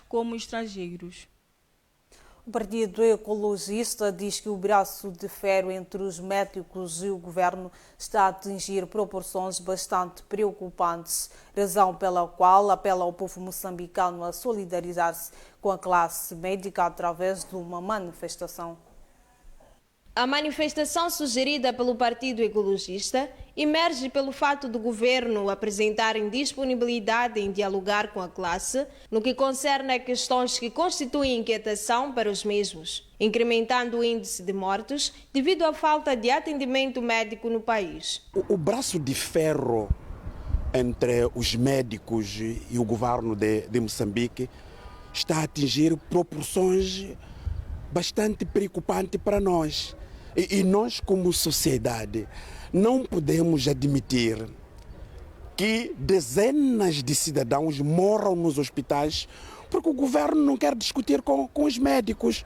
como estrangeiros. O Partido Ecologista diz que o braço de ferro entre os médicos e o governo está a atingir proporções bastante preocupantes, razão pela qual apela ao povo moçambicano a solidarizar-se com a classe médica através de uma manifestação. A manifestação sugerida pelo Partido Ecologista emerge pelo fato do governo apresentar indisponibilidade em dialogar com a classe no que concerne a questões que constituem inquietação para os mesmos, incrementando o índice de mortes devido à falta de atendimento médico no país. O braço de ferro entre os médicos e o governo de Moçambique está a atingir proporções bastante preocupantes para nós. E nós, como sociedade, não podemos admitir que dezenas de cidadãos morram nos hospitais porque o governo não quer discutir com os médicos.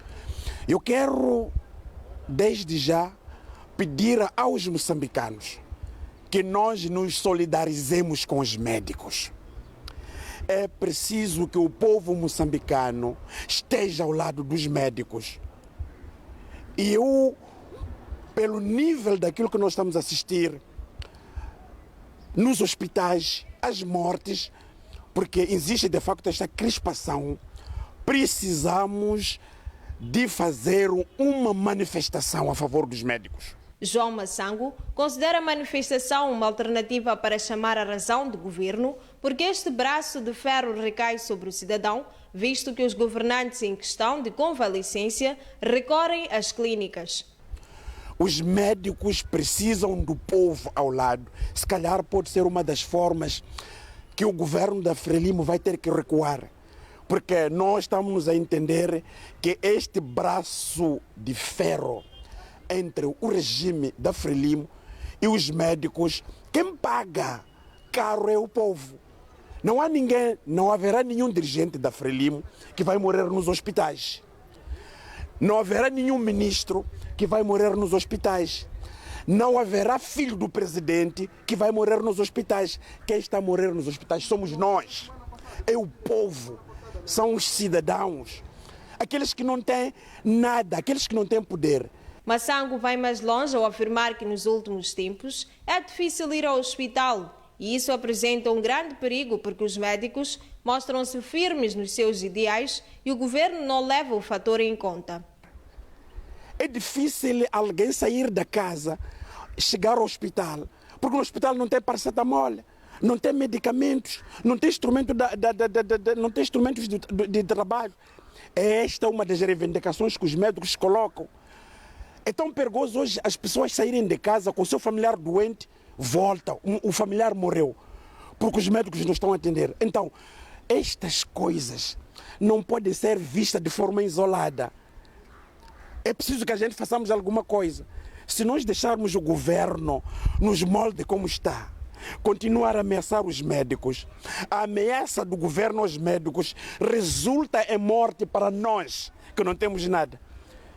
Eu quero, desde já, pedir aos moçambicanos que nós nos solidarizemos com os médicos. É preciso que o povo moçambicano esteja ao lado dos médicos. E pelo nível daquilo que nós estamos a assistir nos hospitais, as mortes, porque existe de facto esta crispação, precisamos de fazer uma manifestação a favor dos médicos. João Massango considera a manifestação uma alternativa para chamar a razão do governo, porque este braço de ferro recai sobre o cidadão, visto que os governantes em questão de convalescência recorrem às clínicas. Os médicos precisam do povo ao lado. Se calhar pode ser uma das formas que o governo da Frelimo vai ter que recuar, porque nós estamos a entender que este braço de ferro entre o regime da Frelimo e os médicos, quem paga caro é o povo. Não haverá nenhum dirigente da Frelimo que vai morrer nos hospitais. Não haverá nenhum ministro que vai morrer nos hospitais. Não haverá filho do presidente que vai morrer nos hospitais. Quem está a morrer nos hospitais somos nós. É o povo. São os cidadãos. Aqueles que não têm nada, aqueles que não têm poder. Massango vai mais longe ao afirmar que nos últimos tempos é difícil ir ao hospital. E isso apresenta um grande perigo porque os médicos mostram-se firmes nos seus ideais e o governo não leva o fator em conta. É difícil alguém sair da casa, chegar ao hospital, porque no hospital não tem paracetamol, não tem medicamentos, não tem instrumentos de trabalho. Esta é uma das reivindicações que os médicos colocam. É tão perigoso hoje as pessoas saírem de casa com o seu familiar doente, voltam, o familiar morreu, porque os médicos não estão a atender. Então, estas coisas não podem ser vistas de forma isolada. É preciso que a gente façamos alguma coisa. Se nós deixarmos o governo nos molde como está, continuar a ameaçar os médicos, a ameaça do governo aos médicos resulta em morte para nós, que não temos nada.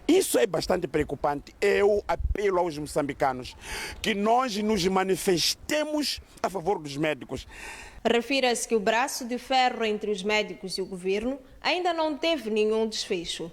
Isso é bastante preocupante. Eu apelo aos moçambicanos que nós nos manifestemos a favor dos médicos. Refira-se que o braço de ferro entre os médicos e o governo ainda não teve nenhum desfecho.